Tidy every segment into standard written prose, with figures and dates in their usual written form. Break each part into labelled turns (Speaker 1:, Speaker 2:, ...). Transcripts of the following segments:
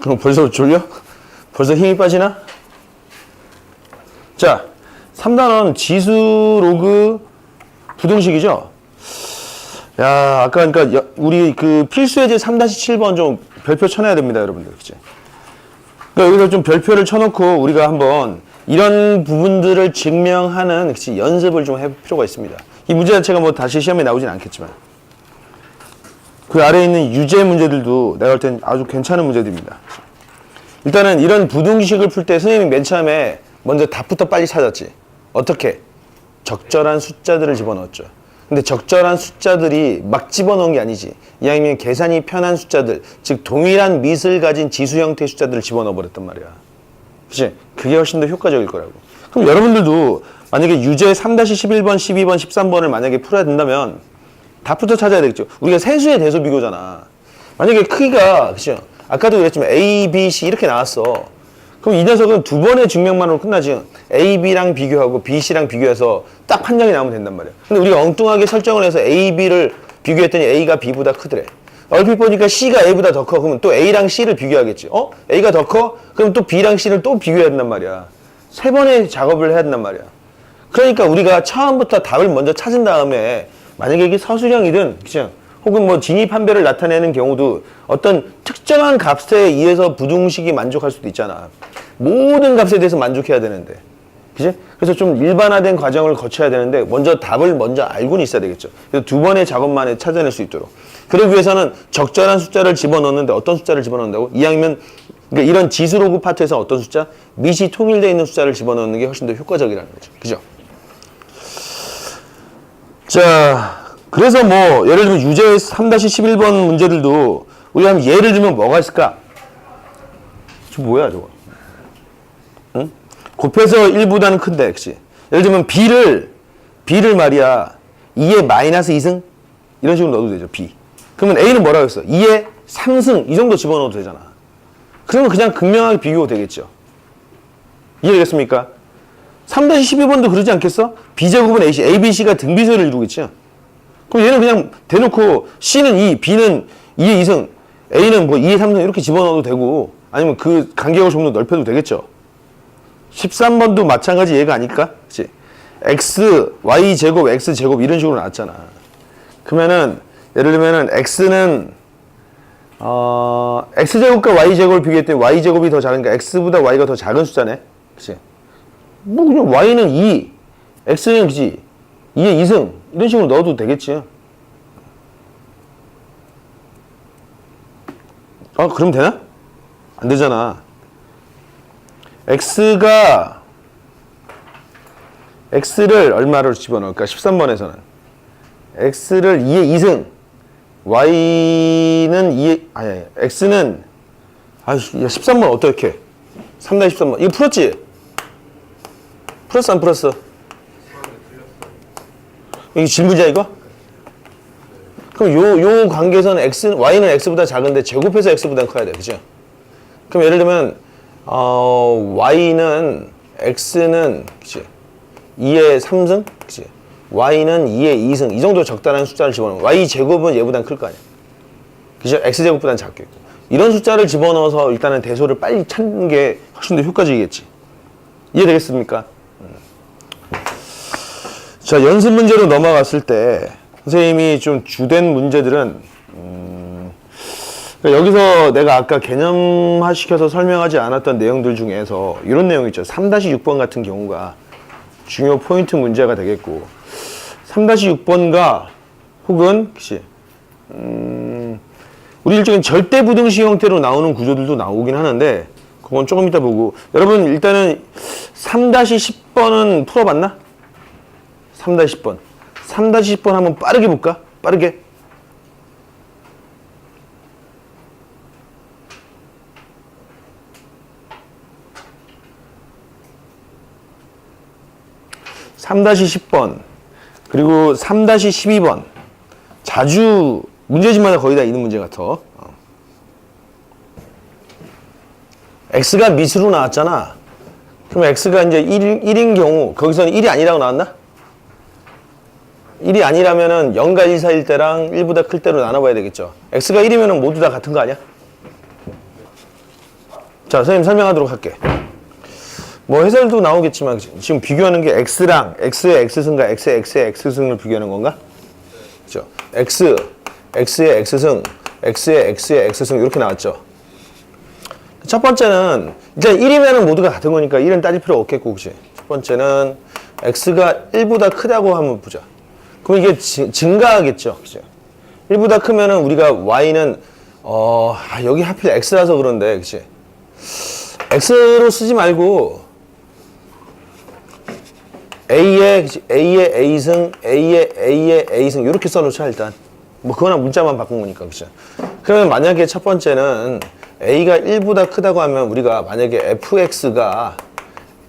Speaker 1: 그럼 벌써 졸려? 벌써 힘이 빠지나? 자, 3단원 지수 로그 부등식이죠? 야, 아까 그러니까 우리 그 필수 예제 3-7번 좀 별표 쳐놔야 됩니다, 여러분들. 그치? 그러니까 여기서 좀 별표를 쳐놓고 우리가 한번 이런 부분들을 증명하는 그치, 연습을 좀 해볼 필요가 있습니다. 이 문제 자체가 뭐 다시 시험에 나오진 않겠지만 그 아래에 있는 유제 문제들도 내가 볼 땐 아주 괜찮은 문제들입니다. 일단은 이런 부등식을 풀 때 선생님이 맨 처음에 먼저 답부터 빨리 찾았지. 어떻게? 적절한 숫자들을 집어넣었죠. 근데 적절한 숫자들이 막 집어넣은 게 아니지. 이왕이면 계산이 편한 숫자들, 즉 동일한 밑을 가진 지수 형태의 숫자들을 집어넣어 버렸단 말이야. 그치? 그게 훨씬 더 효과적일 거라고. 그럼 여러분들도 만약에 유제 3-11번, 12번, 13번을 만약에 풀어야 된다면 답부터 찾아야 되겠죠. 우리가 세수의 대소 비교잖아. 만약에 크기가, 그죠? 아까도 그랬지만 A, B, C 이렇게 나왔어. 그럼 이 녀석은 두 번의 증명만으로 끝나지. A, B랑 비교하고 B, C랑 비교해서 딱 판정이 나오면 된단 말이야. 근데 우리가 엉뚱하게 설정을 해서 A, B를 비교했더니 A가 B보다 크더래. 얼핏 보니까 C가 A보다 더 커. 그러면 또 A랑 C를 비교하겠지. A가 더 커? 그럼 또 B랑 C를 또 비교해야 된단 말이야. 세 번의 작업을 해야 된단 말이야. 그러니까 우리가 처음부터 답을 먼저 찾은 다음에 만약에 이게 서술형이든 그죠? 혹은 뭐 진입 판별을 나타내는 경우도 어떤 특정한 값에 의해서 부등식이 만족할 수도 있잖아. 모든 값에 대해서 만족해야 되는데. 그지? 그래서 좀 일반화된 과정을 거쳐야 되는데 먼저 답을 먼저 알고는 있어야 되겠죠. 그래서 두 번의 작업만에 찾아낼 수 있도록. 그러기 위해서는 적절한 숫자를 집어넣는데 어떤 숫자를 집어넣는다고? 이왕이면 그러니까 이런 지수 로그 파트에서 어떤 숫자? 밑이 통일되어 있는 숫자를 집어넣는 게 훨씬 더 효과적이라는 거죠. 그죠? 자, 그래서 뭐 예를 들면 유제 3-11번 문제들도 우리가 한번 예를 들면 뭐가 있을까? 저 뭐야 저거? 응? 곱해서 1보다는 큰데, 그치? 예를 들면 B를 말이야 2의 마이너스 2승 이런 식으로 넣어도 되죠. B. 그러면 A는 뭐라고 했어? 2의 3승 이 정도 집어넣어도 되잖아. 그러면 그냥 극명하게 비교가 되겠죠. 이해되겠습니까? 3-12번도 그러지 않겠어? B제곱은 AC, A, B, C가 등비소를 이루겠죠. 그럼 얘는 그냥 대놓고 C는 2, B는 2의 2승, A는 뭐 2의 3승 이렇게 집어넣어도 되고 아니면 그 간격을 좀 더 넓혀도 되겠죠. 13번도 마찬가지 얘가 아닐까? 그치? X, Y제곱, X제곱 이런 식으로 나왔잖아. 그러면은 예를 들면은 X는 X제곱과 Y제곱을 비교했더니 Y제곱이 더 작으니까 X보다 Y가 더 작은 숫자네. 그치? 뭐 그냥 Y는 2, X는 그치? 2의 2승 이런 식으로 넣어도 되겠지. 그럼 되나? 안 되잖아. X를 얼마로 집어넣을까? 13번에서는 X를 2의 2승 Y는 2의 X는 13번 어떻게 3-13번 이거 풀었지? 풀었어 안 풀었어? 이게 질문이야 이거? 그럼 요 관계에서는 Y는 X보다 작은데 제곱해서 X보다 커야 돼. 그죠? 그럼 예를 들면 X는 그치? 2의 3승? 그치? Y는 2의 2승 이 정도 적당한 숫자를 집어넣으면 Y 제곱은 얘보단 클 거 아니야. 그죠? X 제곱보단 작겠고 이런 숫자를 집어넣어서 일단은 대소를 빨리 찾는 게 훨씬 더 효과적이겠지. 이해되겠습니까? 자, 연습 문제로 넘어갔을 때 선생님이 좀 주된 문제들은 그러니까 여기서 내가 아까 개념화 시켜서 설명하지 않았던 내용들 중에서 이런 내용 있죠. 3-6번 같은 경우가 중요 포인트 문제가 되겠고 3-6번과 혹은 그치 우리 일종의 절대 부등식 형태로 나오는 구조들도 나오긴 하는데 그건 조금 이따 보고 여러분 일단은 3-10번은 풀어봤나? 3-10번 3-10번 한번 빠르게 볼까? 빠르게 (3-10번) 그리고 3-12번 자주 문제집마다 거의 다 있는 문제 같아. X가 밑으로 나왔잖아. 그럼 X가 이제 1인 경우 거기서는 1이 아니라고 나왔나? 1이 아니라면은 0과 1 사이일 때랑 1보다 클 때로 나눠봐야 되겠죠. X가 1이면은 모두 다 같은 거 아니야? 자, 선생님 설명하도록 할게. 뭐 해설도 나오겠지만 지금 비교하는 게 x랑 x의 x승과 x의 x승을 비교하는 건가? 그죠? x의 x승, x의 x승 이렇게 나왔죠. 첫 번째는 이제 1이면은 모두가 같은 거니까 1은 따질 필요 없겠고, 그치? 첫 번째는 x가 1보다 크다고 한번 보자. 그럼 이게 증가하겠죠, 그죠? 1보다 크면은 우리가 y는 여기 하필 x라서 그런데, 그치? x로 쓰지 말고 a의 a승, a의 a승 이렇게 써놓자 일단. 뭐 그거나 문자만 바꾼 거니까, 그죠? 그러면 만약에 첫 번째는 a가 1보다 크다고 하면 우리가 만약에 fx가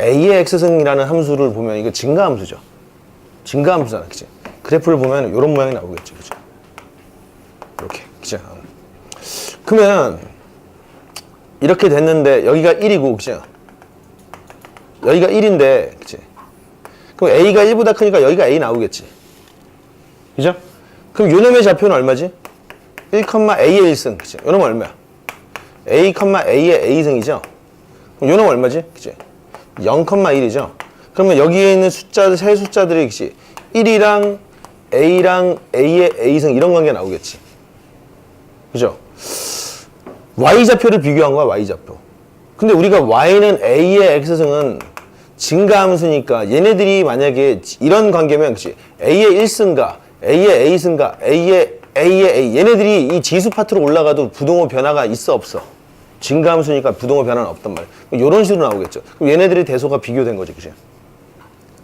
Speaker 1: a의 x승이라는 함수를 보면 이거 증가함수죠. 증가함수잖아, 그치? 그래프를 보면 이런 모양이 나오겠죠, 그죠? 이렇게, 그죠? 그러면 이렇게 됐는데 여기가 1이고, 그죠? 여기가 1인데, 그치? 그럼 a가 1보다 크니까 여기가 a 나오겠지. 그죠? 그럼 요놈의 좌표는 얼마지? 1,a의 1승, 그치? 요놈은 얼마야? a, a의 a승이죠? 그럼 요놈은 얼마지? 그치? 0,1이죠? 그러면 여기에 있는 숫자, 세 숫자들이, 그치? 1이랑 a랑 a의 a승 이런 관계가 나오겠지. 그죠? y좌표를 비교한 거야, y좌표. 근데 우리가 y는 a의 x승은 증가함수니까 얘네들이 만약에 이런 관계면, 그치? a의 1승과 a의 a승과 a의 a 얘네들이 이 지수 파트로 올라가도 부동호 변화가 있어 없어? 증가함수니까 부동호 변화는 없단 말이야. 이런 식으로 나오겠죠. 그럼 얘네들이 대소가 비교된 거지, 그치?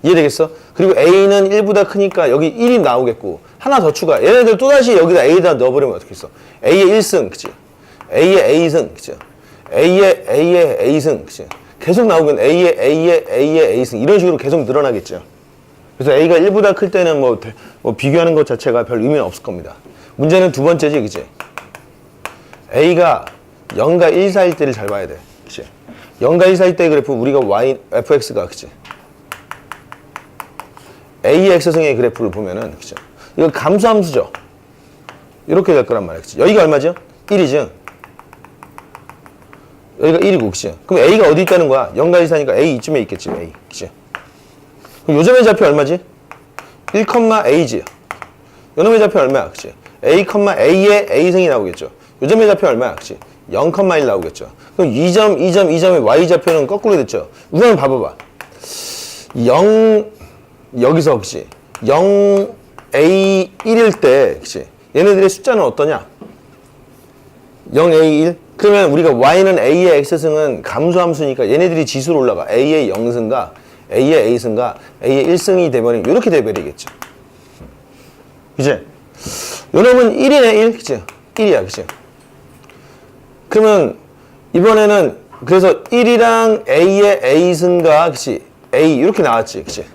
Speaker 1: 이해되겠어? 그리고 a는 1보다 크니까 여기 1이 나오겠고 하나 더 추가. 얘네들 또다시 여기다 a에다 넣어버리면 어떻게 했어? a의 1승, 그치? a의 a승, 그치? a의 a승, 그치? 계속 나오면 a의 a승 이런 식으로 계속 늘어나겠죠. 그래서 a가 1보다 클 때는 뭐 비교하는 것 자체가 별 의미는 없을 겁니다. 문제는 두 번째지, 그치? a가 0과 1 사이일 때를 잘 봐야 돼, 그치? 0과 1 사이일 때 그래프 우리가 fx가, 그치? a의 x승의 그래프를 보면은, 그치? 이거 감수함수죠? 이렇게 될 거란 말이야, 그치? 여기가 얼마죠? 1이죠? 여기가 1이고, 그치? 그럼 a가 어디 있다는 거야? 0과 1 사이니까 a 이쯤에 있겠지, a, 그치? 그럼 요점의 좌표 얼마지? 1,a지. 요놈의 좌표 얼마야? 그치? a의 a승이 나오겠죠. 요점의 좌표 얼마야? 그치? 0,1 나오겠죠. 그럼 2점의 y좌표는 거꾸로 됐죠. 우선 봐봐봐. 0, 여기서, 그치? 0a1일 때, 그치? 얘네들의 숫자는 어떠냐? 0a1? 그러면 우리가 y는 a의 x승은 감수함수니까 얘네들이 지수로 올라가. a의 0승과 a의 a승과 a의 1승이 돼버리면 이렇게 돼버리겠죠. 그치? 요놈은 1이네, 1. 그치? 1이야, 그치? 그러면 이번에는 그래서 1이랑 a의 a승과, 그치? a 이렇게 나왔지, 그치?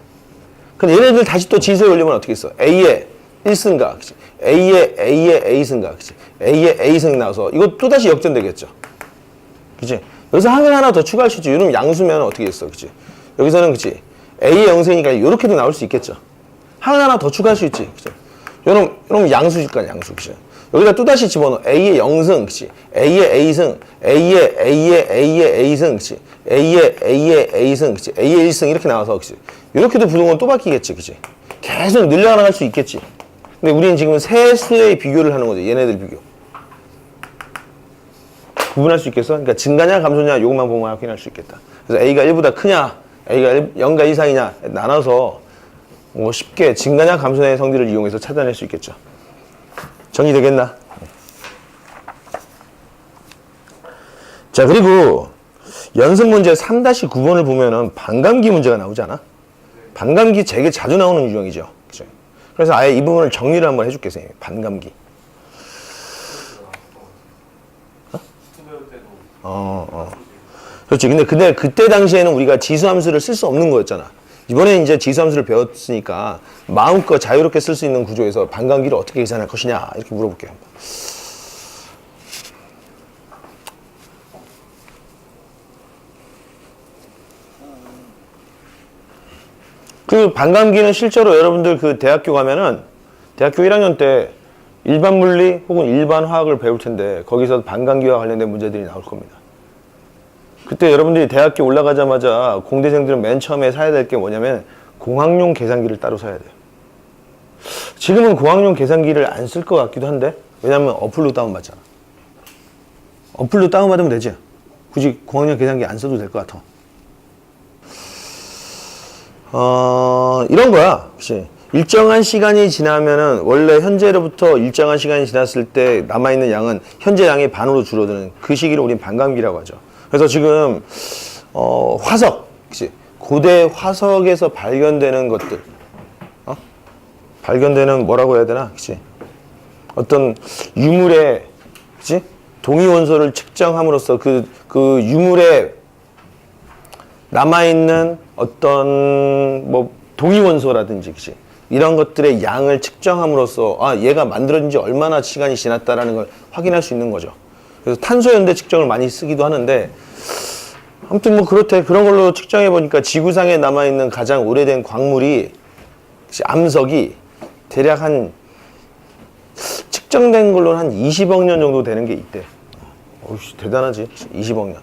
Speaker 1: 그럼 얘네들 다시 또 지수에 올리면 어떻게 했어? a의 1승과, 그치? a의 a승과, 그치? a의 a승이 나와서 이거 또다시 역전되겠죠. 그치? 여기서 하나 더 추가할 수 있지. 이러면 양수면 어떻게 했어, 그치? 여기서는, 그치? a의 0승이니까 이렇게도 나올 수 있겠죠. 하나 더 추가할 수 있지, 그치? 요놈 양수일 거야, 양수, 그치? 여기다 또다시 집어넣어. a의 0승, 그치? a의 a승, a의 a승, 그치? a의 a승, 그치? a의 1승 이렇게 나와서, 그치? 이렇게도 부동은 또 바뀌겠지, 그치? 계속 늘려나갈 수 있겠지. 근데 우리는 지금 세 수의 비교를 하는 거지, 얘네들 비교. 구분할 수 있겠어? 그러니까 증가냐 감소냐 요것만 보면 확인할 수 있겠다. 그래서 a가 1보다 크냐, a가 0과 1 사이냐 나눠서 뭐 쉽게 증가냐 감소냐의 성질을 이용해서 찾아낼 수 있겠죠. 정리되겠나? 자, 그리고 연습 문제 3-9번을 보면은 반감기 문제가 나오잖아. 반감기 되게 자주 나오는 유형이죠. 그죠? 그래서 아예 이 부분을 정리를 한번 해줄게, 선생님. 반감기. 그렇지. 근데 그때 당시에는 우리가 지수함수를 쓸 수 없는 거였잖아. 이번에 이제 지수함수를 배웠으니까 마음껏 자유롭게 쓸 수 있는 구조에서 반감기를 어떻게 계산할 것이냐 이렇게 물어볼게요. 한번. 그 반감기는 실제로 여러분들 그 대학교 가면은 대학교 1학년 때 일반 물리 혹은 일반 화학을 배울 텐데 거기서 반감기와 관련된 문제들이 나올 겁니다. 그때 여러분들이 대학교 올라가자마자 공대생들은 맨 처음에 사야 될 게 뭐냐면 공학용 계산기를 따로 사야 돼요. 지금은 공학용 계산기를 안 쓸 것 같기도 한데, 왜냐면 어플로 다운받잖아. 어플로 다운받으면 되지. 굳이 공학용 계산기 안 써도 될 것 같아. 이런 거야. 그치? 일정한 시간이 지나면은, 원래 현재로부터 일정한 시간이 지났을 때 남아있는 양은 현재 양의 반으로 줄어드는 그 시기를 우린 반감기라고 하죠. 그래서 지금, 화석. 그치? 고대 화석에서 발견되는 것들. 발견되는 뭐라고 해야 되나? 그치? 어떤 유물의, 그치? 동위원소를 측정함으로써 그 유물에 남아있는 어떤 뭐 동위원소라든지, 그치? 이런 것들의 양을 측정함으로써 얘가 만들어진 지 얼마나 시간이 지났다라는 걸 확인할 수 있는 거죠. 그래서 탄소 연대 측정을 많이 쓰기도 하는데, 아무튼 뭐 그렇대. 그런 걸로 측정해 보니까 지구상에 남아있는 가장 오래된 광물이, 그치? 암석이 대략 한 측정된 걸로 한 20억 년 정도 되는 게 있대. 어이씨, 대단하지. 20억 년.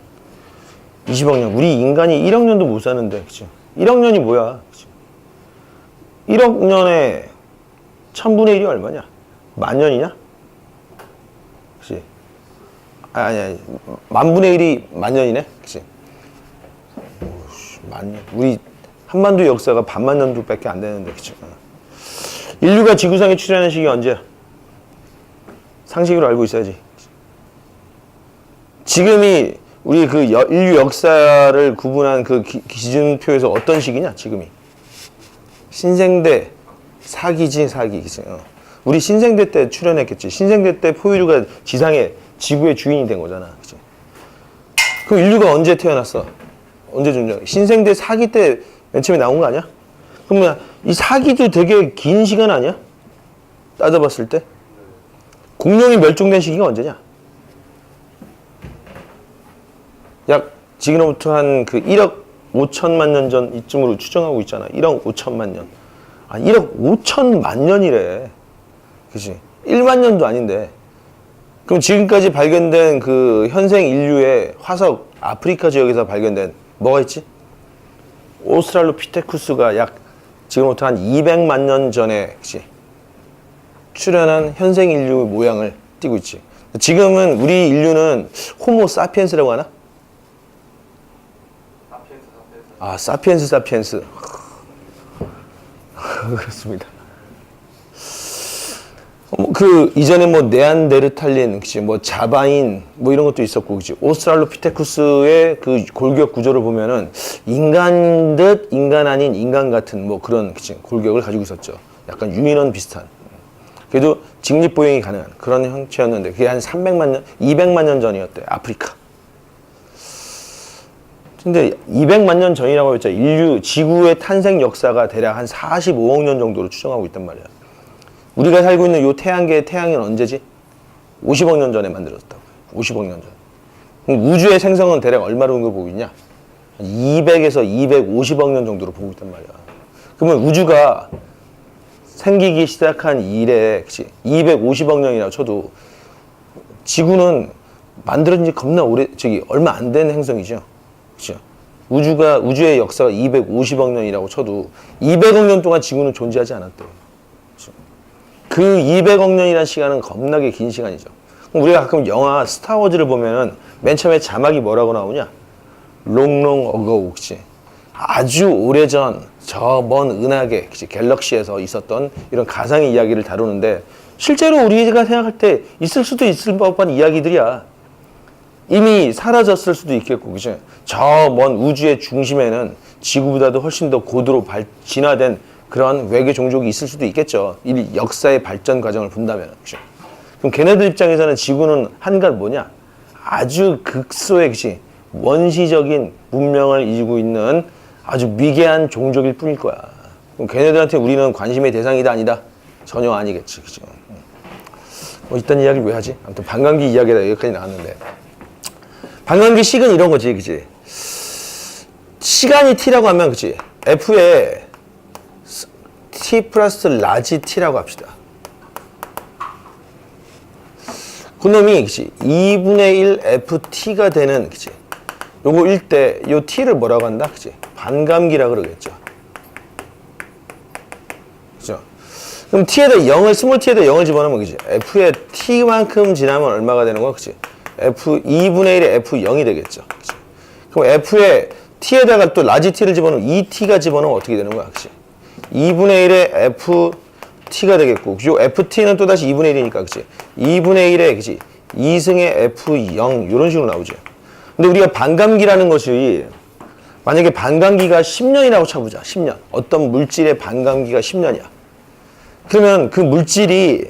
Speaker 1: 20억 년. 우리 인간이 1억 년도 못 사는데, 그치? 1억 년이 뭐야? 그치? 1억 년에 1000분의 1이 얼마냐? 만 년이냐? 그치? 아니. 만분의 1이 만 년이네? 그치? 오이씨, 만 년. 우리 한반도 역사가 반만 년도 밖에 안 되는데, 그치? 인류가 지구상에 출현한 시기 언제야? 상식으로 알고 있어야지. 지금이 우리 그 인류 역사를 구분한 그 기준표에서 어떤 시기냐? 지금이 신생대 사기지, 사기. 우리 신생대 때 출현했겠지. 신생대 때 포유류가 지구의 주인이 된 거잖아. 그치? 그럼 인류가 언제 태어났어? 언제 존재? 신생대 사기 때 맨 처음에 나온 거 아니야? 그러면 이 사기도 되게 긴 시간 아니야? 따져봤을 때? 공룡이 멸종된 시기가 언제냐? 약 지금으로부터 한 그 1억 5천만 년 전 이쯤으로 추정하고 있잖아. 1억 5천만 년. 1억 5천만 년이래. 그치? 1만 년도 아닌데. 그럼 지금까지 발견된 그 현생 인류의 화석, 아프리카 지역에서 발견된 뭐가 있지? 오스트랄로피테쿠스가 약 지금부터 한 200만 년 전에, 그치? 출현한 현생 인류 모양을 띠고 있지. 지금은 우리 인류는 호모 사피엔스라고 하나? 사피엔스. 그렇습니다. 그 이전에 뭐 네안데르탈린, 그치? 뭐 자바인, 뭐 이런 것도 있었고, 그치? 오스트랄로피테쿠스의 그 골격 구조를 보면은 인간 듯 인간 아닌 인간 같은 뭐 그런, 그치? 골격을 가지고 있었죠. 약간 유인원 비슷한. 그래도 직립보행이 가능한 그런 형체였는데 그게 한 300만 년, 200만 년 전이었대. 아프리카. 근데 200만 년 전이라고 했죠. 지구의 탄생 역사가 대략 한 45억 년 정도로 추정하고 있단 말이야. 우리가 살고 있는 요 태양계의 태양은 언제지? 50억 년 전에 만들어졌다고. 50억 년 전. 그럼 우주의 생성은 대략 얼마 정도 보고 있냐? 200에서 250억 년 정도로 보고 있단 말이야. 그러면 우주가 생기기 시작한 이래, 그치? 250억 년이라고 쳐도 지구는 만들어진 지 겁나 얼마 안 된 행성이죠. 그쵸? 우주의 역사가 250억 년이라고 쳐도 200억 년 동안 지구는 존재하지 않았대요. 그쵸? 그 200억 년이라는 시간은 겁나게 긴 시간이죠. 우리가 가끔 영화 스타워즈를 보면은 맨 처음에 자막이 뭐라고 나오냐? 롱롱 어고, 그치? 아주 오래전 저 먼 은하계, 그치? 갤럭시에서 있었던 이런 가상의 이야기를 다루는데 실제로 우리가 생각할 때 있을 수도 있을 법한 이야기들이야. 이미 사라졌을 수도 있겠고, 그치? 저 먼 우주의 중심에는 지구보다도 훨씬 더 고도로 진화된 그런 외계 종족이 있을 수도 있겠죠. 이 역사의 발전 과정을 본다면, 그치? 그럼 걔네들 입장에서는 지구는 한갓 뭐냐? 아주 극소의, 그치? 원시적인 문명을 이루고 있는 아주 미개한 종족일 뿐일 거야. 그럼 걔네들한테 우리는 관심의 대상이다, 아니다? 전혀 아니겠지, 그치? 뭐 이딴 이야기를 왜 하지? 아무튼 반감기 이야기가 여기까지 나왔는데. 반감기 식은 이런 거지, 그치? 시간이 t라고 하면, 그치? F에 t 플러스 라지 t라고 합시다. 그놈이, 그치? 2분의 1 ft가 되는, 그치? 요거 일 때 요 t를 뭐라고 한다? 그치? 반감기라 그러겠죠. 그죠? 그럼 t에다 0을, 스몰 t에다 0을 집어넣으면 그지? f의 t만큼 지나면 얼마가 되는 거야? 그치? f 2분의 1의 f0이 되겠죠. 그치? 그럼 f의 t에다가 또 라지 t를 집어넣으면 2t가 집어넣으면 어떻게 되는 거야? 그치? 2분의 1의 ft가 되겠고, 요 ft는 또 다시 2분의 1이니까, 그치? 2분의 1의, 그치? 2승의 f0, 이런 식으로 나오죠. 근데 우리가 반감기라는 것이, 만약에 반감기가 10년이라고 쳐보자. 10년. 어떤 물질의 반감기가 10년이야. 그러면 그 물질이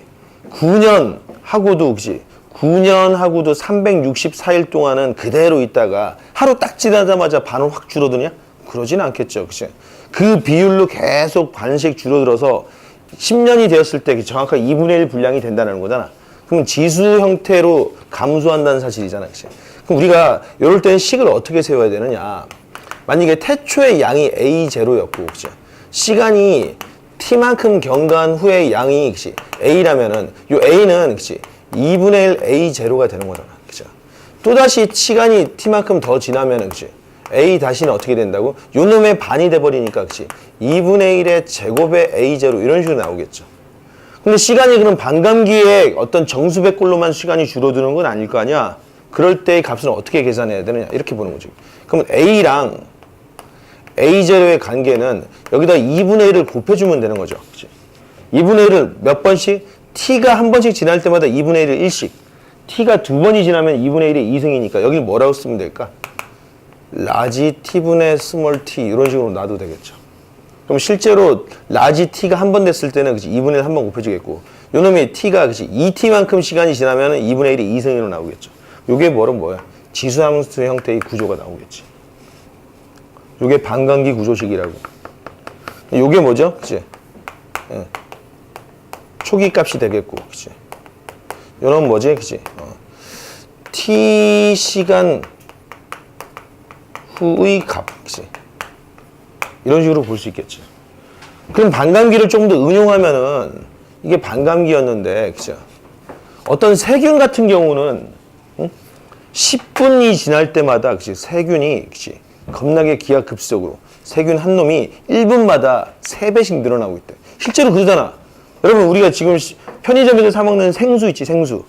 Speaker 1: 9년 하고도, 그치? 9년 하고도 364일 동안은 그대로 있다가 하루 딱 지나자마자 반을 확 줄어드냐? 그러진 않겠죠. 그치? 그 비율로 계속 반씩 줄어들어서 10년이 되었을 때 정확하게 2분의 1 분량이 된다는 거잖아. 그럼 지수 형태로 감소한다는 사실이잖아. 그치? 그럼 우리가 이럴 때는 식을 어떻게 세워야 되느냐? 만약에 태초의 양이 A0였고, 그치? 시간이 T만큼 경과한 후의 양이, 그치? A라면은, 요 A는, 그치? 2분의 1 A0가 되는 거잖아. 그치? 또다시 시간이 T만큼 더 지나면은, 그치? A 다시는 어떻게 된다고? 요 놈의 반이 돼버리니까, 그치? 2분의 1의 제곱의 A0 이런 식으로 나오겠죠. 근데 시간이 그럼 반감기에 어떤 정수백골로만 시간이 줄어드는 건 아닐 거 아니야? 그럴 때의 값은 어떻게 계산해야 되느냐? 이렇게 보는 거죠. 그러면 A랑 A0의 관계는 여기다 2분의 1을 곱해주면 되는 거죠. 그치? 2분의 1을 몇 번씩? T가 한 번씩 지날 때마다 2분의 1을 1씩. T가 두 번이 지나면 2분의 1이 2승이니까 여기 뭐라고 쓰면 될까? 라지 T분의 스몰 T 이런 식으로 놔도 되겠죠. 그럼 실제로 라지 T가 한 번 됐을 때는 그치? 2분의 1 한 번 곱해주겠고 요 놈의 T가 그치? 2T만큼 시간이 지나면 2분의 1이 2승으로 나오겠죠. 요게 뭐야? 지수함수 형태의 구조가 나오겠지. 요게 반감기 구조식이라고. 요게 뭐죠? 그치? 예. 초기 값이 되겠고, 그치? 요놈 뭐지? 그치? T 시간 후의 값, 그치? 이런 식으로 볼 수 있겠지. 그럼 반감기를 조금 더 응용하면은 이게 반감기였는데, 그치? 어떤 세균 같은 경우는 10분이 지날 때마다, 그치? 세균이, 그치? 겁나게 기하급수적으로 세균 한 놈이 1분마다 3배씩 늘어나고 있대. 실제로 그러잖아. 여러분, 우리가 지금 편의점에서 사 먹는 생수 있지, 생수.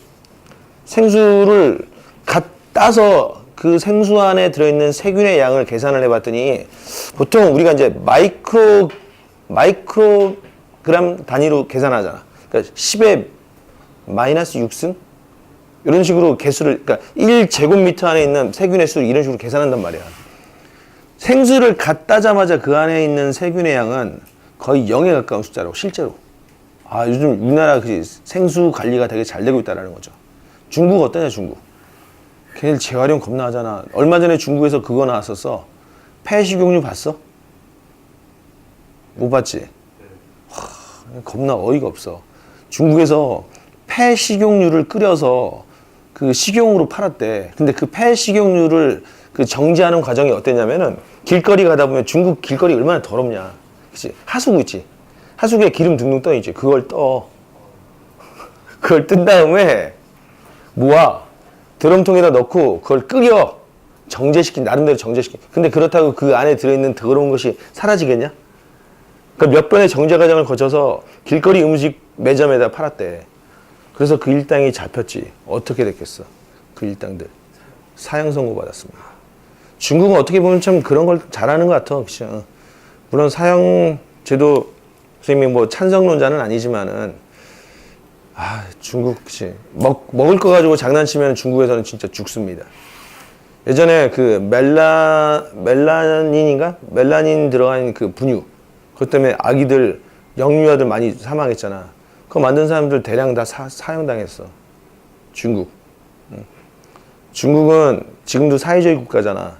Speaker 1: 생수를 갓 따서 그 생수 안에 들어있는 세균의 양을 계산을 해봤더니 보통 우리가 이제 마이크로그램 단위로 계산하잖아. 그러니까 10의 마이너스 6승? 이런 식으로 개수를, 그러니까 1제곱미터 안에 있는 세균의 수를 이런 식으로 계산한단 말이야. 생수를 갓 따자마자 그 안에 있는 세균의 양은 거의 0에 가까운 숫자라고, 실제로. 아, 요즘 우리나라 그 생수 관리가 되게 잘 되고 있다는 거죠. 중국 어떠냐, 중국? 걔네들 재활용 겁나 하잖아. 얼마 전에 중국에서 그거 나왔었어. 폐식용유 봤어? 못 봤지? 겁나 어이가 없어. 중국에서 폐식용유를 끓여서 그 식용으로 팔았대. 근데 그 폐식용유를 그 정지하는 과정이 어땠냐면은 길거리 가다 보면 중국 길거리 얼마나 더럽냐. 그치? 하수구 있지? 하수구에 기름 둥둥 떠 있지? 그걸 떠. 그걸 뜬 다음에 모아. 드럼통에다 넣고 그걸 끓여. 정제시킨, 나름대로 정제시킨. 근데 그렇다고 그 안에 들어있는 더러운 것이 사라지겠냐? 그러니까 몇 번의 정제 과정을 거쳐서 길거리 음식 매점에다 팔았대. 그래서 그 일당이 잡혔지. 어떻게 됐겠어? 그 일당들. 사형 선고 받았습니다. 중국은 어떻게 보면 참 그런 걸 잘하는 것 같아. 그쵸? 물론 사형 제도 선생님이 뭐 찬성론자는 아니지만은 중국, 그치. 먹을 거 가지고 장난치면 중국에서는 진짜 죽습니다. 예전에 그 멜라닌인가? 멜라닌 들어간 그 분유. 그것 때문에 아기들, 영유아들 많이 사망했잖아. 그거 만든 사람들 대량 다 사형당했어. 중국. 중국은 지금도 사회주의 국가잖아.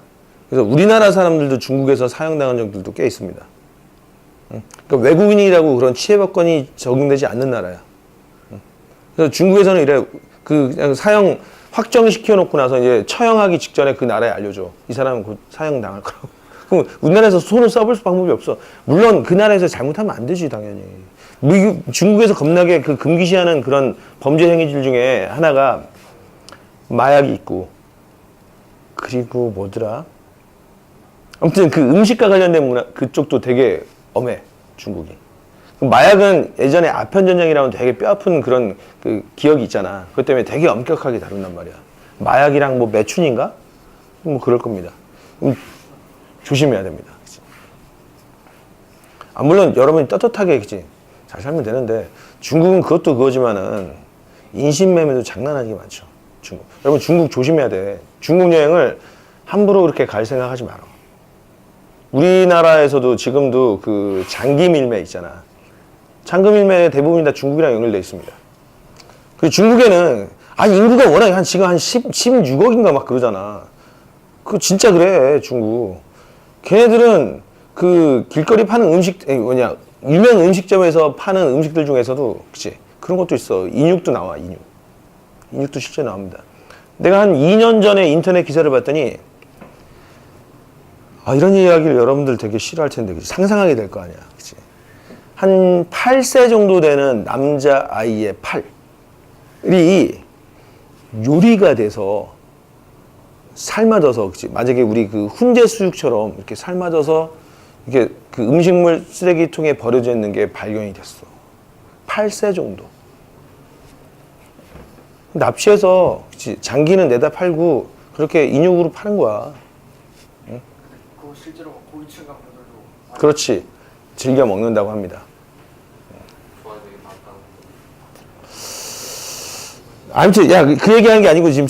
Speaker 1: 그래서 우리나라 사람들도 중국에서 사형당한 적들도 꽤 있습니다. 그러니까 외국인이라고 그런 치해법권이 적용되지 않는 나라야. 그래서 중국에서는 이래, 그냥 사형 확정시켜놓고 나서 이제 처형하기 직전에 그 나라에 알려줘. 이 사람은 곧 사형당할 거라고. 그럼 우리나라에서 손을 써볼 방법이 없어. 물론 그 나라에서 잘못하면 안 되지, 당연히. 중국에서 겁나게 그 금기시하는 그런 범죄 행위들 중에 하나가 마약이 있고, 그리고 뭐더라? 아무튼 그 음식과 관련된 문화 그쪽도 되게 엄해 중국이. 마약은 예전에 아편전쟁이라는 되게 뼈아픈 그런 그 기억이 있잖아. 그것 때문에 되게 엄격하게 다룬단 말이야. 마약이랑 뭐 매춘인가? 뭐 그럴 겁니다. 조심해야 됩니다. 그치? 아, 물론 여러분이 떳떳하게 그치? 잘 살면 되는데 중국은 그것도 그거지만은 인신매매도 장난하기 많죠. 중국. 여러분 중국 조심해야 돼. 중국 여행을 함부로 그렇게 갈 생각하지 마라. 우리나라에서도 지금도 그 장기 밀매 있잖아. 장기 밀매 대부분이 다 중국이랑 연결돼 있습니다. 그 중국에는 인구가 워낙 지금 한 16억인가 막 그러잖아. 그 진짜 그래 중국. 걔네들은 그 길거리 파는 유명 음식점에서 파는 음식들 중에서도 그치 그런 것도 있어. 인육도 나와. 인육도 실제 나옵니다. 내가 한 2년 전에 인터넷 기사를 봤더니 이런 이야기를 여러분들 되게 싫어할 텐데 그치? 상상하게 될 거 아니야. 그치? 한 8세 정도 되는 남자 아이의 팔이 요리가 돼서 삶아져서 그치? 만약에 우리 그 훈제 수육처럼 이렇게 삶아져서 이게 그 음식물 쓰레기통에 버려져 있는 게 발견이 됐어. 8세 정도. 납치해서 그치? 장기는 내다 팔고 그렇게 인육으로 파는 거야. 응?
Speaker 2: 그거 실제로 고위층 강도들도
Speaker 1: 그렇지. 즐겨 먹는다고 합니다. 아무튼 그 얘기하는 게 아니고 지금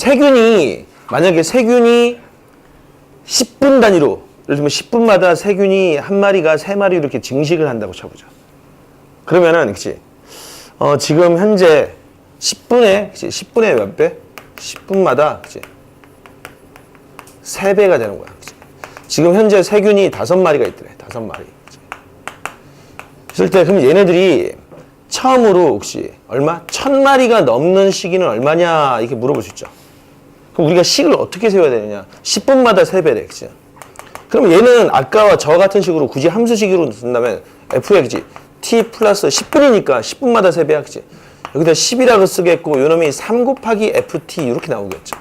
Speaker 1: 만약에 세균이 10분 단위로 예를 들면 10분마다 세균이 한 마리가 3마리 이렇게 증식을 한다고 쳐보자. 그러면은 그치 지금 현재 10분에 몇 배? 10분마다 그치 3배가 되는 거야. 그치? 지금 현재 세균이 5마리가 있더래. 5마리. 그럴 때 그럼 얘네들이 처음으로 혹시 얼마? 1000마리가 넘는 시기는 얼마냐 이렇게 물어볼 수 있죠. 그럼 우리가 식을 어떻게 세워야 되느냐? 10분마다 3배래. 그치? 그럼 얘는 아까와 저 같은 식으로 굳이 함수식으로 쓴다면 f의 그치? t 플러스 10분이니까 10분마다 3배야. 그치? 여기다 10이라고 쓰겠고 요놈이 3 곱하기 ft 이렇게 나오겠죠.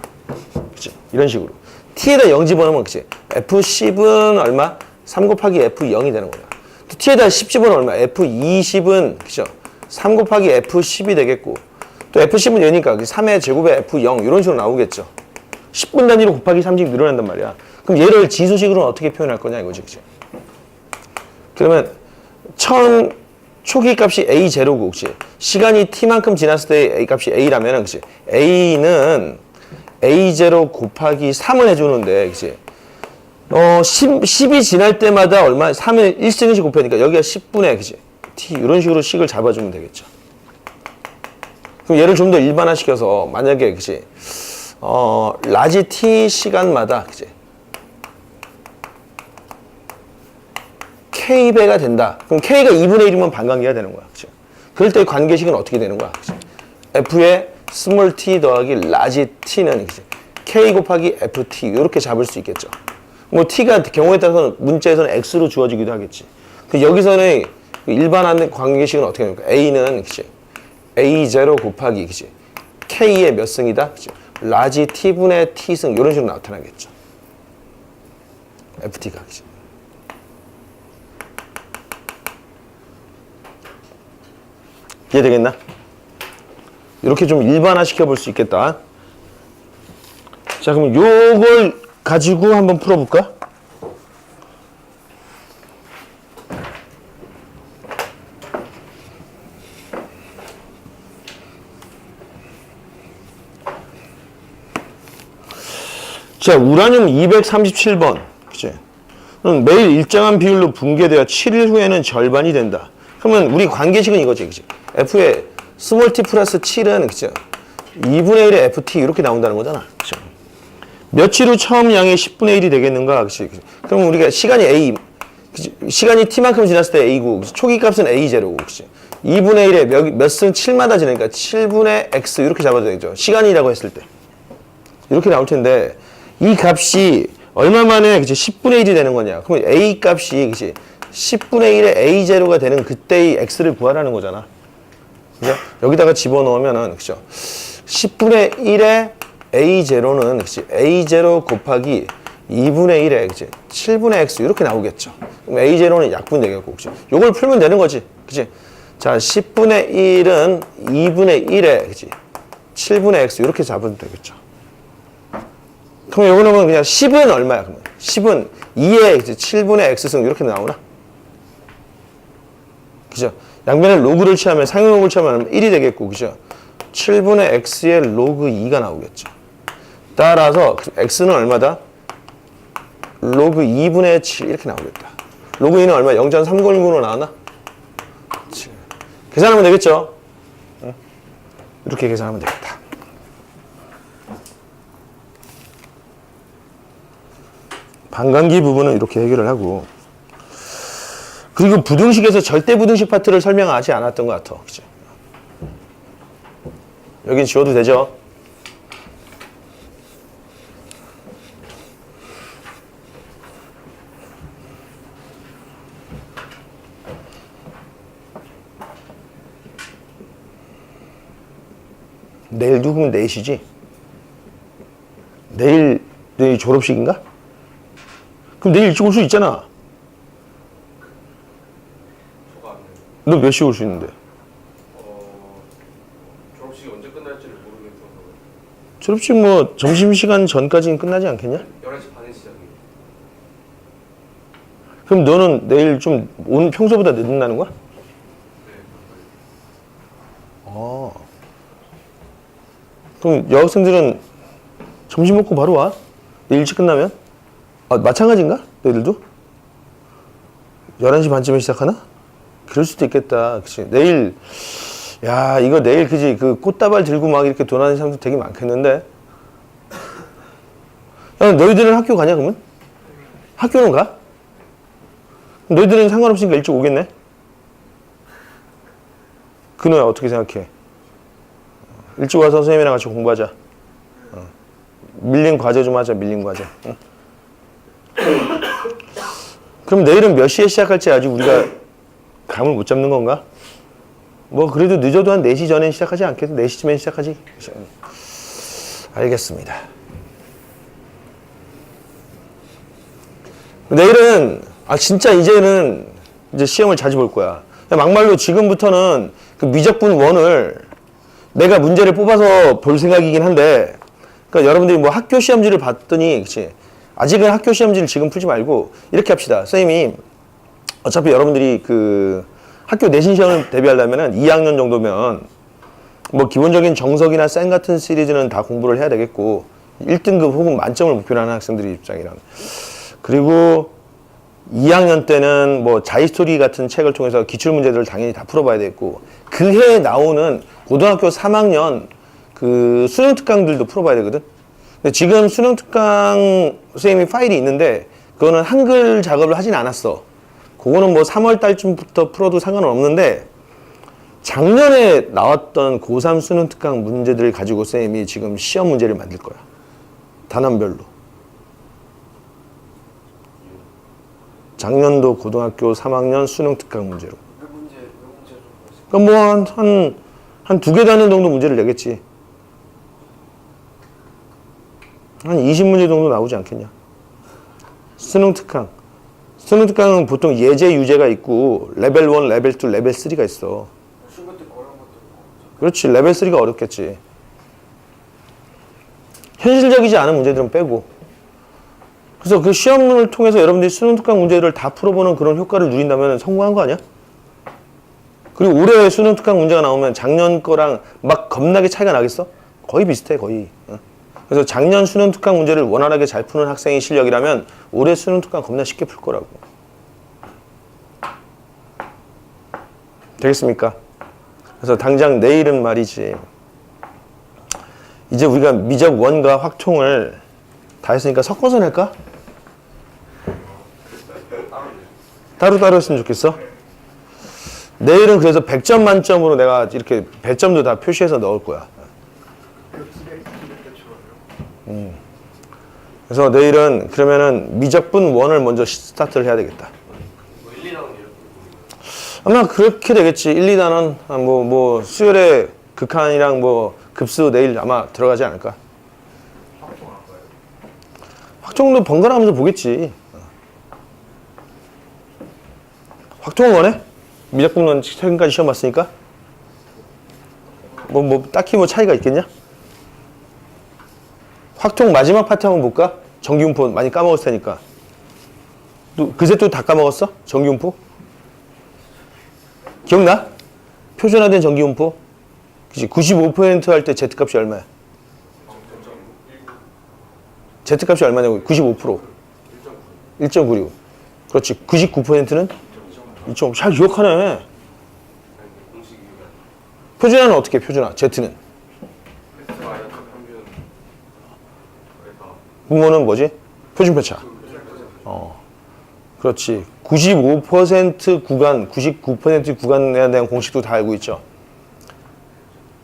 Speaker 1: 그치? 이런 식으로. t에다 0 집어넣으면 그치? f10은 얼마? 3 곱하기 f0이 되는 거야. 또 t에다 10 집어넣으면 얼마? f20은 그죠? 3 곱하기 f10이 되겠고 또 f10은 얘니까 3의 제곱에 f0 이런 식으로 나오겠죠. 10분 단위로 곱하기 3씩 늘어난단 말이야. 그럼 얘를 지수식으로는 어떻게 표현할 거냐 이거지. 그치? 그러면 처음 초기 값이 a0고 혹시 시간이 t만큼 지났을 때 a 값이 a라면 그치? a는 a0 곱하기 3을 해주는데 그치? 10이 지날 때마다 얼마? 3을 1승씩 곱하니까 여기가 10분의 그치? t 이런 식으로 식을 잡아주면 되겠죠. 그럼 얘를 좀 더 일반화시켜서 만약에 그치? 라지 t 시간마다 그치? k배가 된다. 그럼 k가 2분의 1이면 반관계가 되는 거야. 그치? 그럴 때 관계식은 어떻게 되는 거야? 그치? f의 스몰 t 더하기 라지 t는 그치? k 곱하기 ft 이렇게 잡을 수 있겠죠. 뭐 t가 경우에 따라서는 문자에서는 x로 주어지기도 하겠지. 그 여기서는 일반화된 관계식은 어떻게 됩니까? a는 그치? a0 곱하기 그치? k의 몇 승이다? 그치? 라지 t분의 t승 이런 식으로 나타나겠죠. ft가 그치? 이해되겠나? 이렇게 좀 일반화 시켜볼 수 있겠다. 자, 그럼 요걸 가지고 한번 풀어볼까? 자, 우라늄 237번. 그치? 매일 일정한 비율로 붕괴되어 7일 후에는 절반이 된다. 그러면 우리 관계식은 이거지. 그치? f의 스몰 t 플러스 7은 그치? 2분의 1의 ft 이렇게 나온다는 거잖아. 그치? 며칠 후 처음 양의 10분의 1이 되겠는가? 그치? 그럼 우리가 시간이 a, 그치? 시간이 t만큼 지났을 때 a고, 그치? 초기 값은 a0고, 그치? 2분의 1에 몇 승 7마다 지나니까 7분의 x 이렇게 잡아도 되죠. 시간이라고 했을 때. 이렇게 나올 텐데, 이 값이 얼마 만에 그치? 10분의 1이 되는 거냐? 그럼 a 값이 그치? 10분의 1의 a0가 되는 그때의 x를 구하라는 거잖아. 그죠? 여기다가 집어넣으면은, 그죠? 10분의 1의 a0는, 그치? a0 곱하기 2분의 1에 그치? 7분의 x 이렇게 나오겠죠. 그럼 a0는 약분 되겠고, 그치? 요걸 풀면 되는 거지, 그치? 자, 10분의 1은 2분의 1에 그치? 7분의 x 이렇게 잡으면 되겠죠. 그럼 요거는 그냥 10은 얼마야? 그러면 10은 2에 7분의 x승 이렇게 나오나? 그죠? 양변에 로그를 취하면 상용로그를 취하면 1이 되겠고, 그죠? 7분의 x의 로그 2가 나오겠죠. 따라서 x는 얼마다? 로그 2분의 7 이렇게 나오겠다. 로그 2는 얼마? 0.309로 나왔나? 7. 계산하면 되겠죠? 이렇게 계산하면 되겠다. 반감기 부분은 이렇게 해결을 하고, 그리고 부등식에서 절대 부등식 파트를 설명하지 않았던 것 같아. 그치? 여긴 지워도 되죠? 내일 누구면 4시지? 내일 졸업식인가? 그럼 내일 일찍 올 수 있잖아. 너 몇 시에 올 수 있는데?
Speaker 3: 졸업식이 언제 끝날지를 모르겠어서.
Speaker 1: 졸업식 뭐 점심시간 전까지는 끝나지 않겠냐?
Speaker 3: 11시 반에 시작이에요.
Speaker 1: 그럼 너는 내일 좀 오늘 평소보다 늦는다는 거야?
Speaker 3: 네.
Speaker 1: 그럼 여학생들은 점심 먹고 바로 와? 내일 일찍 끝나면? 아, 마찬가지인가? 너희들도? 11시 반쯤에 시작하나? 그럴 수도 있겠다. 그치? 내일, 야, 이거 내일, 그지? 그 꽃다발 들고 막 이렇게 도나는 사람도 되게 많겠는데? 야, 너희들은 학교 가냐, 그러면? 학교는 가? 너희들은 상관없으니까 일찍 오겠네? 그노야, 어떻게 생각해? 일찍 와서 선생님이랑 같이 공부하자. 밀린 과제 좀 하자, 밀린 과제. 응? 그럼 내일은 몇 시에 시작할지 아직 우리가 감을 못 잡는 건가? 뭐 그래도 늦어도 한 4시 전에 시작하지 않겠어? 4시쯤에 시작하지? 알겠습니다. 내일은 진짜 이제는 이제 시험을 자주 볼 거야. 막말로 지금부터는 그 미적분 원을 내가 문제를 뽑아서 볼 생각이긴 한데, 그러니까 여러분들이 뭐 학교 시험지를 봤더니, 그치? 아직은 학교 시험지를 지금 풀지 말고 이렇게 합시다. 선생님이 어차피 여러분들이 그 학교 내신 시험을 대비하려면은 2학년 정도면 뭐 기본적인 정석이나 쌤 같은 시리즈는 다 공부를 해야 되겠고 1등급 혹은 만점을 목표로 하는 학생들의 입장이랑, 그리고 2학년 때는 뭐 자이스토리 같은 책을 통해서 기출문제들을 당연히 다 풀어봐야 되겠고, 그 해에 나오는 고등학교 3학년 그 수능특강들도 풀어봐야 되거든. 근데 지금 수능특강 선생님이 파일이 있는데 그거는 한글 작업을 하진 않았어. 그거는 뭐 3월 달쯤부터 풀어도 상관은 없는데, 작년에 나왔던 고3 수능특강 문제들을 가지고 선생님이 지금 시험 문제를 만들 거야. 단원별로. 작년도 고등학교 3학년 수능특강 문제로.
Speaker 2: 몇 문제 좀
Speaker 1: 그러니까 뭐 한 2개 단원 정도 문제를 내겠지. 한 20문제 정도 나오지 않겠냐. 수능특강. 수능특강은 보통 예제, 유제가 있고 레벨 1, 레벨 2, 레벨 3가 있어.
Speaker 2: 쉬운 것도 있고 어려운 것도 있고.
Speaker 1: 그렇지. 레벨 3가 어렵겠지. 현실적이지 않은 문제들은 빼고. 그래서 그 시험을 통해서 여러분들이 수능특강 문제를 다 풀어보는 그런 효과를 누린다면 성공한 거 아니야? 그리고 올해 수능특강 문제가 나오면 작년 거랑 막 겁나게 차이가 나겠어? 거의 비슷해, 거의. 그래서 작년 수능특강 문제를 원활하게 잘 푸는 학생의 실력이라면 올해 수능특강 겁나 쉽게 풀 거라고. 되겠습니까? 그래서 당장 내일은 말이지, 이제 우리가 미적 원과 확통을 다 했으니까 섞어서 낼까? 따로따로 했으면 좋겠어. 내일은 그래서 100점 만점으로 내가 이렇게 배점도 다 표시해서 넣을 거야. 그래서 내일은 그러면은 미적분 원을 먼저 스타트를 해야 되겠다.
Speaker 3: 뭐 1, 2단원 이렇게.
Speaker 1: 아마 그렇게 되겠지. 1, 2단원 뭐 수열의 극한이랑 뭐 급수 내일 아마 들어가지 않을까. 확통도 번갈아가면서 보겠지. 확통은 원해? 미적분은 최근까지 시험 봤으니까? 딱히 차이가 있겠냐? 확통 마지막 파트 한번 볼까? 정기분포 많이 까먹었을 테니까. 그새 또 다 까먹었어? 정기분포? 기억나? 표준화된 정기분포? 그치? 95% 할 때 Z값이 얼마야? Z값이 얼마냐고? 95%. 1.96. 그렇지. 99%는? 2.5. 잘 기억하네. 표준화는 어떻게 해, 표준화? Z는? 분모는 뭐지? 표준편차. 그렇지. 95% 구간, 99% 구간에 대한 공식도 다 알고 있죠.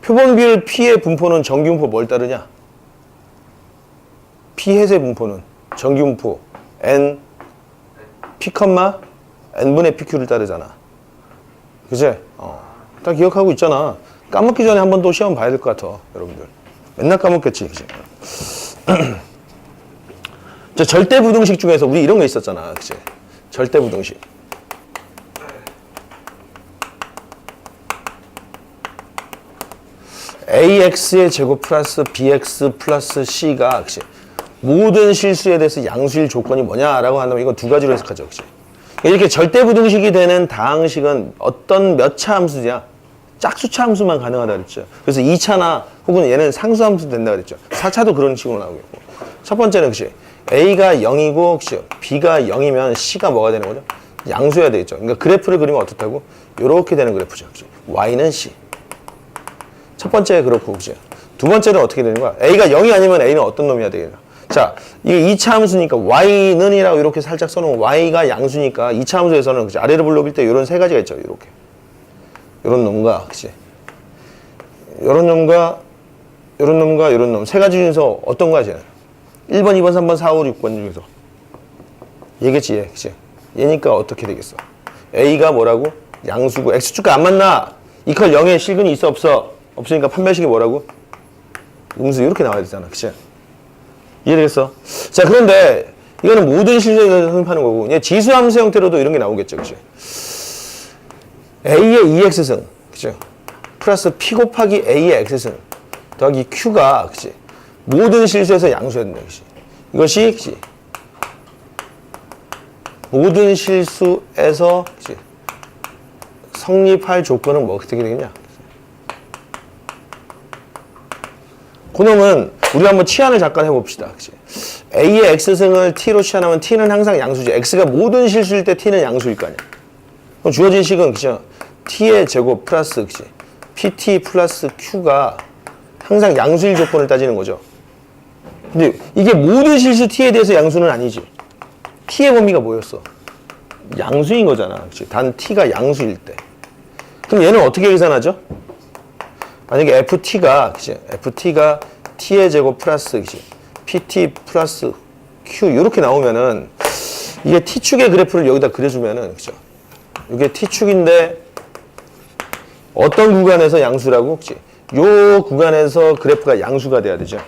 Speaker 1: 표본비율 P의 분포는 정기분포 뭘 따르냐? P 해세 분포는 정기분포 N P, N분의 PQ를 따르잖아. 그치? 다 기억하고 있잖아. 까먹기 전에 한 번 더 시험 봐야 될 것 같아, 여러분들. 맨날 까먹겠지, 그치? 자, 절대부등식 중에서 우리 이런 거 있었잖아, 그치? 절대부등식. AX의 제곱 플러스 BX 플러스 C가, 그치? 모든 실수에 대해서 양수일 조건이 뭐냐라고 한다면 이건 두 가지로 해석하죠, 그치? 이렇게 절대부등식이 되는 다항식은 어떤 몇 차 함수냐? 짝수차 함수만 가능하다 그랬죠. 그래서 2차나 혹은 얘는 상수함수 된다 그랬죠. 4차도 그런 식으로 나오겠고. 첫 번째는 그치? A가 0이고 그치? B가 0이면 C가 뭐가 되는 거죠? 양수여야 되겠죠. 그러니까 그래프를 그리면 어떻다고? 이렇게 되는 그래프죠. 그치? Y는 C. 첫 번째 그렇고 그치? 두 번째는 어떻게 되는 거야? A가 0이 아니면 A는 어떤 놈이어야 되겠냐? 자, 이게 2차 함수니까 Y는이라고 이렇게 살짝 써놓으면 Y가 양수니까 2차 함수에서는 그치? 아래로 불러볼 때 이런 세 가지가 있죠. 이렇게. 이런 놈과, 그치? 이런 놈과, 이런 놈과, 이런 놈. 세 가지 중에서 어떤 거야, 쟤는? 1번, 2번, 3번, 4, 5, 6번 중에서. 얘겠지, 얘. 그치? 얘니까 어떻게 되겠어? A가 뭐라고? 양수고, X축과 안 만나! 이퀄 0에 실근이 있어, 없어? 없으니까 판별식이 뭐라고? 음수 이렇게 나와야 되잖아, 그치? 이해되겠어? 자, 그런데 이거는 모든 실수에 대해서 선입하는 거고, 얘 지수함수 형태로도 이런 게 나오겠죠, 그치? A의 2x승, 그죠? 플러스 P 곱하기 A의 x승 더하기 Q가, 그치? 모든 실수에서 양수해야 된다, 그치? 이것이, 그치? 모든 실수에서, 그치? 성립할 조건은 뭐 어떻게 되겠냐? 그놈은 우리가 한번 치환을 잠깐 해봅시다, 그치? A의 x승을 T로 치환하면 T는 항상 양수지. X가 모든 실수일 때 T는 양수일 거 아니야? 그럼 주어진 식은, 그쵸? T의 제곱 플러스, 그치? PT 플러스 Q가 항상 양수일 조건을 따지는 거죠. 근데 이게 모든 실수 T에 대해서 양수는 아니지. T의 범위가 뭐였어? 양수인 거잖아. 그치? 단 T가 양수일 때. 그럼 얘는 어떻게 계산하죠? 만약에 FT가, 그치? FT가 T의 제곱 플러스, 그치? PT 플러스 Q, 이렇게 나오면은 이게 T축의 그래프를 여기다 그려주면은, 그쵸? 이게 T축인데 어떤 구간에서 양수라고? 그치? 요 구간에서 그래프가 양수가 돼야 되죠.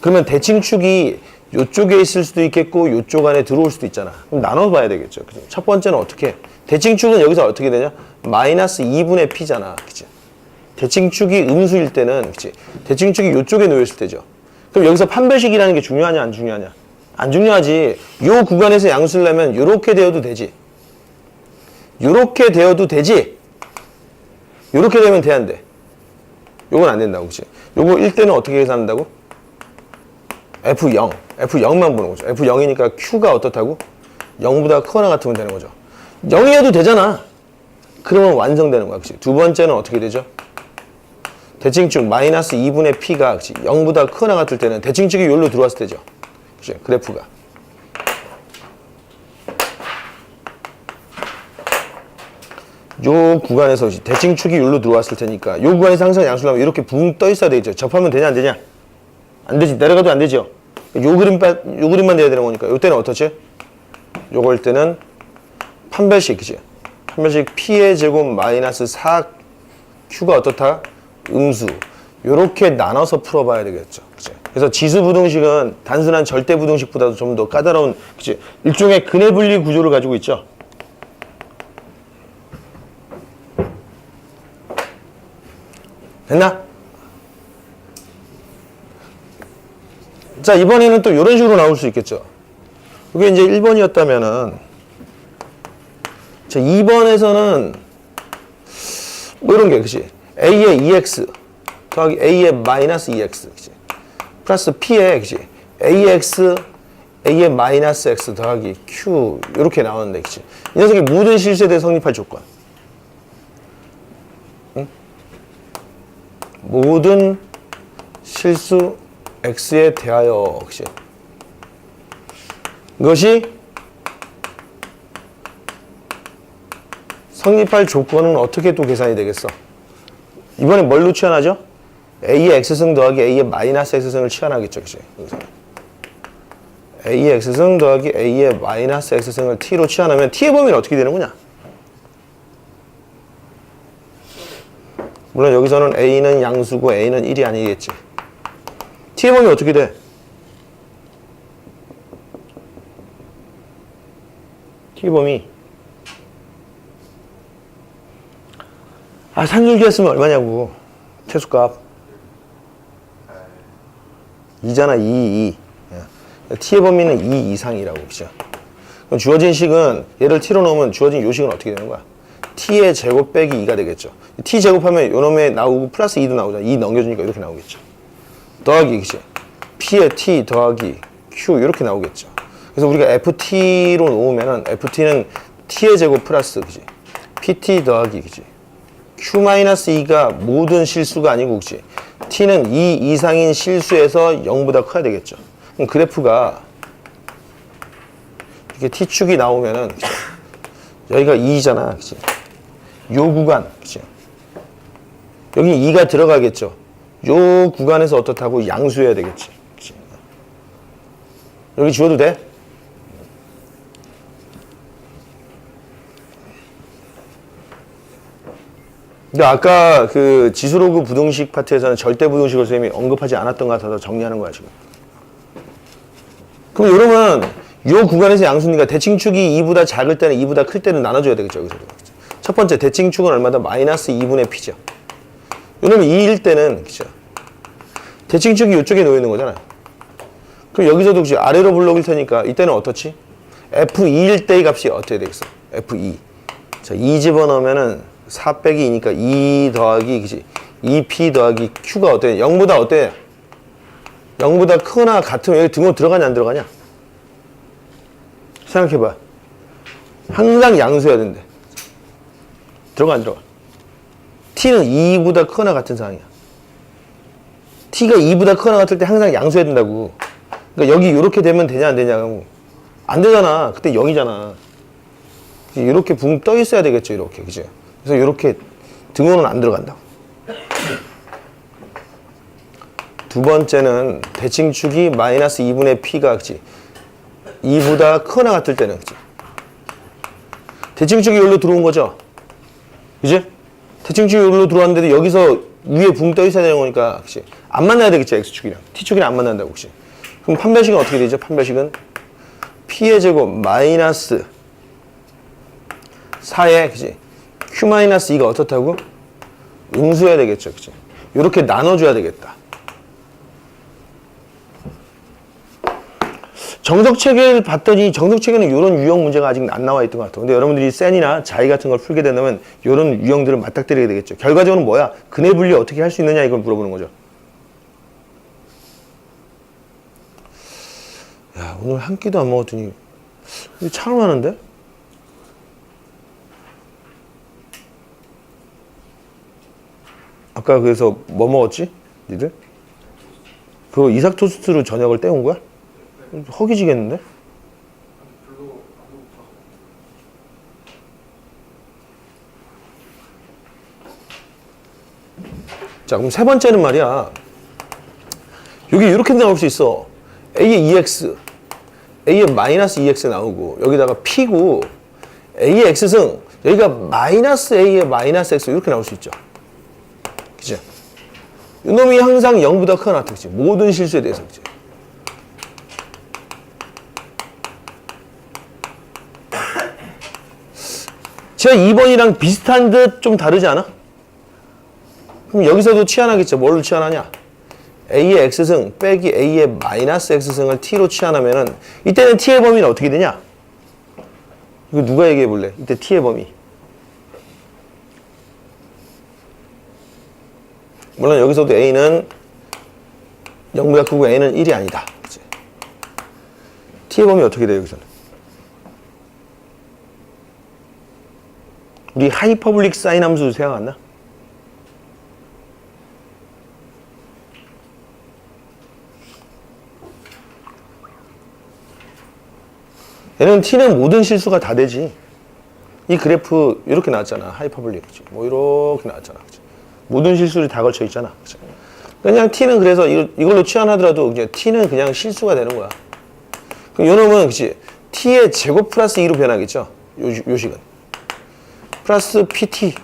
Speaker 1: 그러면 대칭축이 요쪽에 있을 수도 있겠고 요쪽 안에 들어올 수도 있잖아. 그럼 나눠봐야 되겠죠. 그치? 첫 번째는 어떻게? 대칭축은 여기서 어떻게 되냐? 마이너스 2분의 P잖아. 그치? 대칭축이 음수일 때는, 그치? 대칭축이 요쪽에 놓여있을 때죠. 그럼 여기서 판별식이라는 게 중요하냐 안 중요하냐? 안 중요하지. 요 구간에서 양수를 내면 요렇게 되어도 되지. 요렇게 되어도 되지. 요렇게 되면 돼, 안 돼? 요건 안 된다고, 그치? 요거 1대는 어떻게 계산한다고? F0. F0만 보는 거죠. F0이니까 Q가 어떻다고? 0보다 크거나 같으면 되는 거죠. 0이어도 되잖아. 그러면 완성되는 거야, 그치? 두 번째는 어떻게 되죠? 대칭축 마이너스 2분의 P가, 그치? 0보다 크거나 같을 때는 대칭축이 여기로 들어왔을 때죠. 그치? 그래프가. 요 구간에서 대칭축이 여기로 들어왔을 테니까 요 구간에서 항상 양수를 하면 이렇게 붕 떠 있어야 되겠죠. 접하면 되냐 안 되냐? 안 되지. 내려가도 안 되죠. 요 그림만 돼야 되는 거니까. 요 때는 어떻지? 요걸 때는 판별식, 그치? 판별식 P의 제곱 마이너스 4Q가 어떻다? 음수. 요렇게 나눠서 풀어봐야 되겠죠. 그치? 그래서 지수 부등식은 단순한 절대 부등식보다도 좀 더 까다로운, 그치? 일종의 근해 분리 구조를 가지고 있죠. 됐나? 자, 이번에는 또 이런 식으로 나올 수 있겠죠. 이게 이제 1번이었다면은, 자, 2번에서는 뭐 이런 게, 그치? A의 2x 더하기 A의 마이너스 2x, 그치? 플러스 P에, 그치? AX, A의 마이너스 X 더하기 Q, 이렇게 나오는데, 그치? 이 녀석이 모든 실수에 대해 성립할 조건. 응? 모든 실수 X에 대하여, 그치? 이것이 성립할 조건은 어떻게 또 계산이 되겠어? 이번에 뭘로 취한하죠? A의 X승 더하기 A의 마이너스 X승을 취한하겠죠, 그치? A의 X승 더하기 A의 마이너스 X승을 T로 취한하면 T의 범위는 어떻게 되는 거냐? 물론 여기서는 A는 양수고 A는 1이 아니겠지. T의 범위 어떻게 돼? T의 범위. 산술기 했으면 얼마냐고. 최소값. 2잖아, 2. T의 범위는 2 이상이라고, 그죠? 그럼 주어진 식은, 얘를 T로 넣으면 주어진 요 식은 어떻게 되는 거야? T의 제곱 빼기 2가 되겠죠. T 제곱하면 요 놈에 나오고 플러스 2도 나오잖아. 2 넘겨주니까 이렇게 나오겠죠. 더하기, 그치? P의 T 더하기 Q, 이렇게 나오겠죠. 그래서 우리가 FT로 놓으면은, FT는 T의 제곱 플러스, 그치? PT 더하기, 그치? Q-2가 모든 실수가 아니고, 그치? T는 2 이상인 실수에서 0보다 커야 되겠죠. 그럼 그래프가 이렇게 T축이 나오면은, 그치? 여기가 2잖아, 그치? 요 구간, 그치? 여기 2가 들어가겠죠. 요 구간에서 어떻다고 양수해야 되겠지. 그치? 여기 지워도 돼? 근데 아까 그 지수로그 부등식 파트에서는 절대 부등식을 선생님이 언급하지 않았던 것 같아서 정리하는 거야, 지금. 그럼 여러분, 요 구간에서 양수니까 대칭축이 2보다 작을 때는 2보다 클 때는 나눠줘야 되겠죠, 여기서. 첫 번째, 대칭축은 얼마다? 마이너스 2분의 P죠. 요놈이 2일 때는, 그죠? 대칭축이 이쪽에 놓여있는 거잖아요. 그럼 여기서도 그죠? 아래로 불러올 테니까 이때는 어떻지? F2일 때의 값이 어떻게 되겠어? F2. 자, 2 집어넣으면은 4 빼기 2니까 2 더하기, 그지? 2P 더하기 Q가 어때? 0보다 어때? 0보다 크거나 같으면 여기 등호 들어가냐, 안 들어가냐? 생각해봐. 항상 양수해야 된대. 들어가, 안 들어가? T는 2보다 크거나 같은 상황이야. T가 2보다 크거나 같을 때 항상 양수해야 된다고. 그러니까 여기 이렇게 되면 되냐, 안 되냐고. 안 되잖아. 그때 0이잖아. 이렇게 붕 떠 있어야 되겠죠, 이렇게. 그죠? 그래서 이렇게 등호는 안 들어간다고. 두 번째는 대칭축이 마이너스 2분의 P가, 그치? 2보다 크거나 같을 때는, 그치? 대칭축이 여기로 들어온 거죠? 그치? 대칭축이 여기로 들어왔는데도 여기서 위에 붕 떠 있어야 되는 거니까, 그치? 안 만나야 되겠지, X축이랑. T축이랑 안 만난다고, 그치? 그럼 판별식은 어떻게 되죠? 판별식은 P의 제곱 마이너스 4에, 그치? Q-2가 어떻다고? 음수해야 되겠죠, 그치? 이렇게 나눠줘야 되겠다. 정석체계를 봤더니 정석체계는 이런 유형 문제가 아직 안 나와 있던 것 같아요. 근데 여러분들이 센이나 자이 같은 걸 풀게 된다면 이런 유형들을 맞닥뜨리게 되겠죠. 결과적으로 뭐야? 근해 분리 어떻게 할 수 있느냐 이걸 물어보는 거죠. 야, 오늘 한 끼도 안 먹었더니 차로 나는데? 아까 그래서 뭐 먹었지? 니들? 그거 이삭 토스트로 저녁을 때운 거야? 허기지겠는데? 자, 그럼 세 번째는 말이야. 여기 이렇게 나올 수 있어. A의 2x, A의 마이너스 2x 나오고, 여기다가 P고, A의 x승, 여기가 마이너스 A의 마이너스 x 이렇게 나올 수 있죠. 그죠? 이놈이 항상 0보다 크거나 같아. 그치? 모든 실수에 대해서. 그치? 제가 2번이랑 비슷한 듯 좀 다르지 않아? 그럼 여기서도 치환하겠죠. 뭘로 치환하냐? A의 X승 빼기 A의 마이너스 X승을 T로 치환하면은 이때는 T의 범위는 어떻게 되냐? 이거 누가 얘기해 볼래? 이때 T의 범위. 물론 여기서도 A는 0보다 크고 A는 1이 아니다. 그치? T의 범위 어떻게 돼요, 여기서는? 우리 하이퍼블릭 사인 함수 생각 안 나? 얘는 T는 모든 실수가 다 되지. 이 그래프 이렇게 나왔잖아. 하이퍼블릭. 그치? 뭐 이렇게 나왔잖아. 그치? 모든 실수들이 다 걸쳐 있잖아. 그치? 그냥 T는 그래서 이걸로 치환하더라도 그냥 T는 그냥 실수가 되는 거야. 그럼 요 놈은 그치? T의 제곱 플러스 2로 변하겠죠. 요식은. 플러스 PT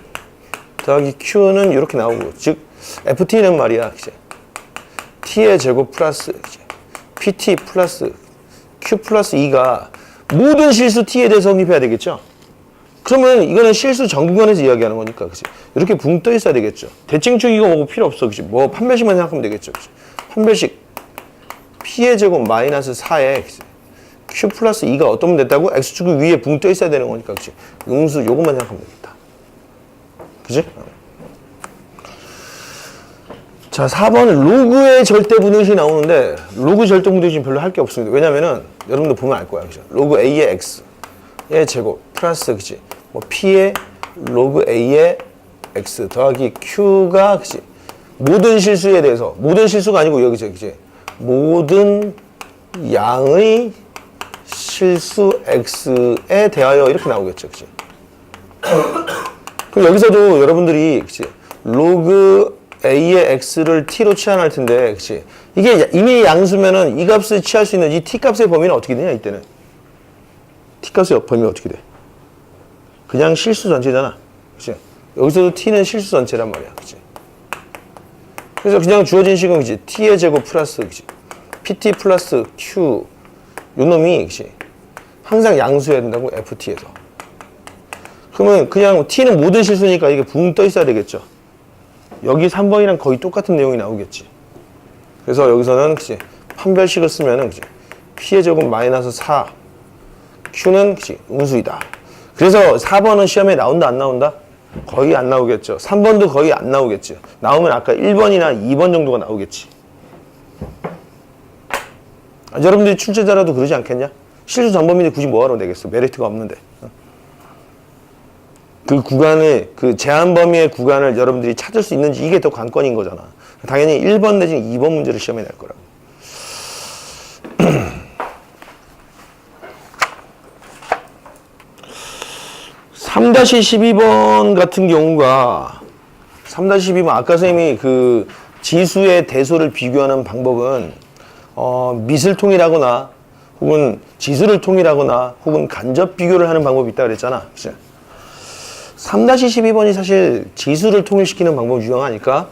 Speaker 1: 더하기 Q는 이렇게 나오고, 즉 FT는 말이야. 그치? T의 제곱 플러스 그치? PT 플러스 Q 플러스 2가 모든 실수 T에 대해서 성립해야 되겠죠? 그러면 이거는 실수 정근관에서 이야기하는 거니까, 그치? 이렇게 붕 떠 있어야 되겠죠? 대칭축 이거 뭐고 필요 없어, 그치? 뭐 판별식만 생각하면 되겠죠, 그치? 판별식 P의 제곱 마이너스 4에 Q 플러스 2가 어떤 됐다고? X축 위에 붕 떠 있어야 되는 거니까, 그치? 음수 요것만 생각하면 되겠다. 그치? 자, 4번 로그의 절대분의식이 나오는데 로그 절대분의식은 별로 할 게 없습니다. 왜냐면은 여러분들 보면 알 거야. 그죠? 로그 A의 X의 제곱 플러스 그치? 뭐 P의 로그 A의 X 더하기 Q가 그치? 모든 실수에 대해서, 모든 실수가 아니고 여기서 그치? 모든 양의 실수 X에 대하여 이렇게 나오겠죠. 그치? 그럼 여기서도 여러분들이 그치? 로그 A의 X를 T로 치환할 텐데, 그치? 이게 이미 양수면은 이 값을 취할 수 있는 이 T 값의 범위는 어떻게 되냐, 이때는? T 값의 범위가 어떻게 돼? 그냥 실수 전체잖아. 그치? 여기서도 T는 실수 전체란 말이야. 그치? 그래서 그냥 주어진 식은, 그치? T의 제곱 플러스, 그치? PT 플러스 Q. 요 놈이, 그치? 항상 양수해야 된다고, FT에서. 그러면 그냥 T는 모든 실수니까 이게 붕 떠 있어야 되겠죠? 여기 3번이랑 거의 똑같은 내용이 나오겠지. 그래서 여기서는 그치? 판별식을 쓰면은 그치? P의 제곱 마이너스 4 Q는 그치? 음수이다. 그래서 4번은 시험에 나온다 안 나온다? 거의 안 나오겠죠. 3번도 거의 안 나오겠죠. 나오면 아까 1번이나 2번 정도가 나오겠지. 여러분들이 출제자라도 그러지 않겠냐? 실수 전범인데 굳이 뭐하러 내겠어? 메리트가 없는데. 그 구간을, 그 제한 범위의 구간을 여러분들이 찾을 수 있는지 이게 더 관건인 거잖아. 당연히 1번 내지는 2번 문제를 시험에 낼 거라고. 3-12번 같은 경우가 3-12번 아까 선생님이 그 지수의 대소를 비교하는 방법은 밑을 통일하거나 혹은 지수를 통일하거나 혹은 간접 비교를 하는 방법이 있다 그랬잖아. 그치? 3-12번이 사실 지수를 통일시키는 방법이 유용하니까,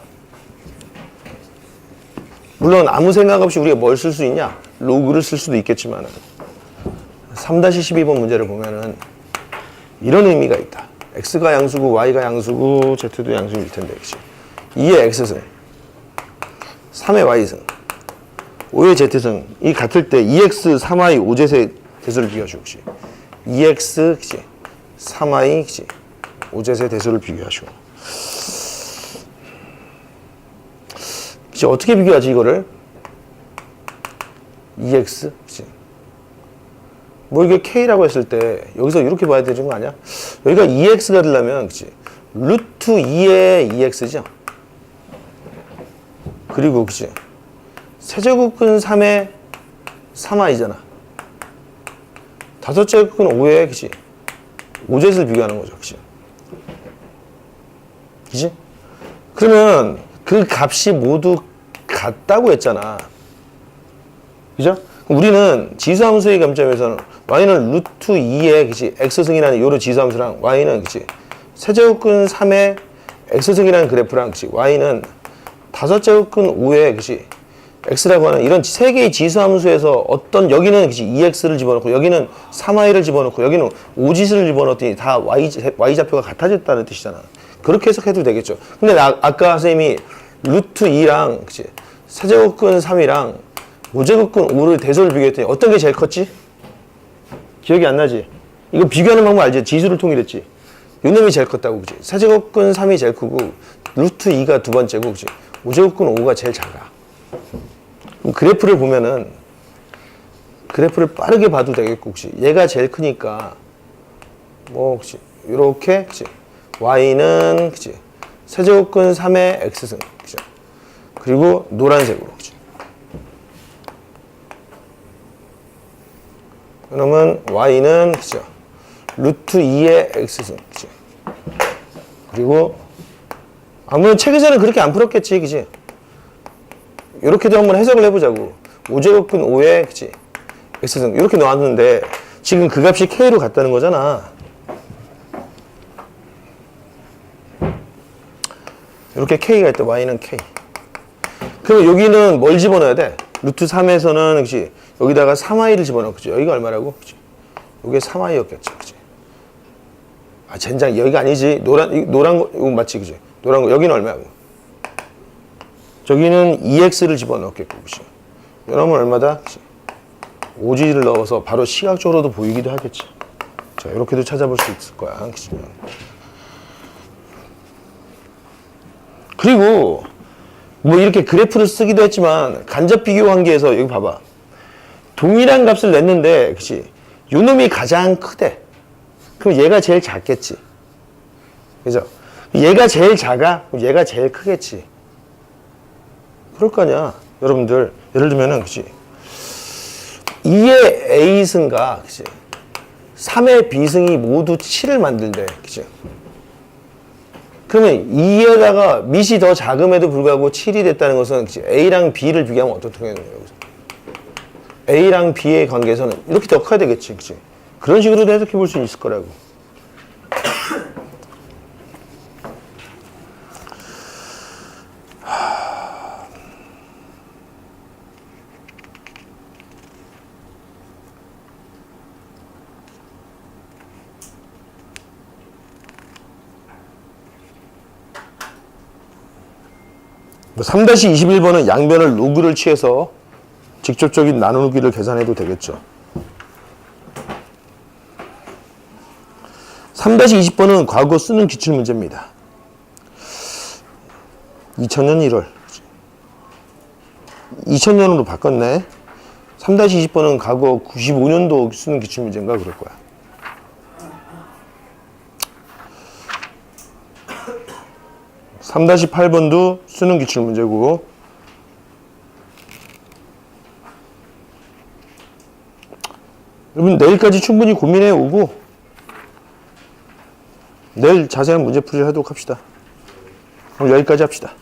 Speaker 1: 물론 아무 생각 없이 우리가 뭘 쓸 수 있냐? 로그를 쓸 수도 있겠지만 3-12번 문제를 보면은 이런 의미가 있다. x가 양수고 y가 양수고 z도 양수일 텐데, 그치? 2의 x승 3의 y승 5의 z승 이 같을 때 2x 3y 5z의 대수를 비교하시고, 그치? 2x 그치? 3y 그치? 5z의 대수를 비교하시고. 그치? 어떻게 비교하지 이거를? 2x 그치? 뭐 이게 k라고 했을 때 여기서 이렇게 봐야 되는 거 아니야? 여기가 2x가 되려면 그치? 루트 2의 2x죠. 그리고 그치? 세제곱근 3의 3y잖아. 다섯제곱근 5의 그치? 5z를 비교하는 거죠. 그치? 그치? 그러면 그 값이 모두 같다고 했잖아. 그죠? 우리는 지수함수의 관점에서는 y는 루트 2의 그치? x승이라는 요런 지수함수랑 y는 그치? 세제곱근 3의 x승이라는 그래프랑 그치? y는 5제곱근 5에 그치 x라고 하는 이런 세 개의 지수 함수에서 어떤 여기는 그치 2x를 집어넣고 여기는 3y를 집어넣고 여기는 5지수를 집어넣었더니 다 y좌표가 같아졌다는 뜻이잖아. 그렇게 해석해도 되겠죠. 근데 아까 선생님이 루트 2랑 그치 세제곱근 3이랑 5제곱근 5를 대소를 비교했더니 어떤 게 제일 컸지? 기억이 안 나지? 이거 비교하는 방법 알지? 지수를 통일했지? 요 놈이 제일 컸다고 그치? 세제곱근 3이 제일 크고 루트 2가 두 번째고 그치? 5제곱근 5가 제일 작아. 그럼 그래프를 보면은 그래프를 빠르게 봐도 되겠고 그치? 얘가 제일 크니까 뭐 그치? 요렇게 그치? y는 그치? 세제곱근 3의 x승 그치? 그리고 노란색으로 그치? 그러면 y는 그죠? 루트 2의 x승 그치? 그리고 아무래도 책에서는 그렇게 안 풀었겠지 그치? 이렇게도 한번 해석을 해보자고. 5제곱근 5에 그치? x승 이렇게 나왔는데 지금 그 값이 k로 같다는 거잖아. 이렇게 k가 있다. y는 k. 그럼 여기는 뭘 집어넣어야 돼? 루트 3에서는 그치? 여기다가 3y를 집어넣고 그치? 여기가 얼마라고? 그치? 이게 3y였겠죠. 그치? 아 젠장 여기가 아니지. 노란 거 이거 맞지 그치? 노란 거 여기는 얼마야? 저기는 2x를 집어넣겠고 그치? 이러면 얼마다? 그치? 5g를 넣어서 바로 시각적으로도 보이기도 하겠지. 자 이렇게도 찾아볼 수 있을 거야. 그치? 그리고 뭐 이렇게 그래프를 쓰기도 했지만 간접 비교 관계에서 여기 봐봐. 동일한 값을 냈는데 그치? 요 놈이 가장 크대. 그럼 얘가 제일 작겠지. 그죠? 얘가 제일 작아? 그럼 얘가 제일 크겠지. 그럴 거 아니야. 여러분들 예를 들면은 그치? 2의 a승과 그치? 3의 b승이 모두 7을 만들대. 그치? 그러면 2에다가 밑이 더 작음에도 불구하고 7이 됐다는 것은 그치? a랑 b를 비교하면 어떻게 되는 거예요? a랑 b의 관계에서는 이렇게 더 커야 되겠지. 그치? 그런 식으로도 해석해 볼 수 있을 거라고. 뭐 3-21번은 양변을 로그를 취해서 직접적인 나누기를 계산해도 되겠죠. 3-20번은 과거 쓰는 기출문제입니다. 2000년 1월 2000년으로 바꿨네. 3-20번은 과거 95년도 쓰는 기출문제인가 그럴 거야. (3-8번도) 수능 기출문제고 여러분 내일까지 충분히 고민해 오고 내일 자세한 문제풀이를 하도록 합시다. 그럼 여기까지 합시다.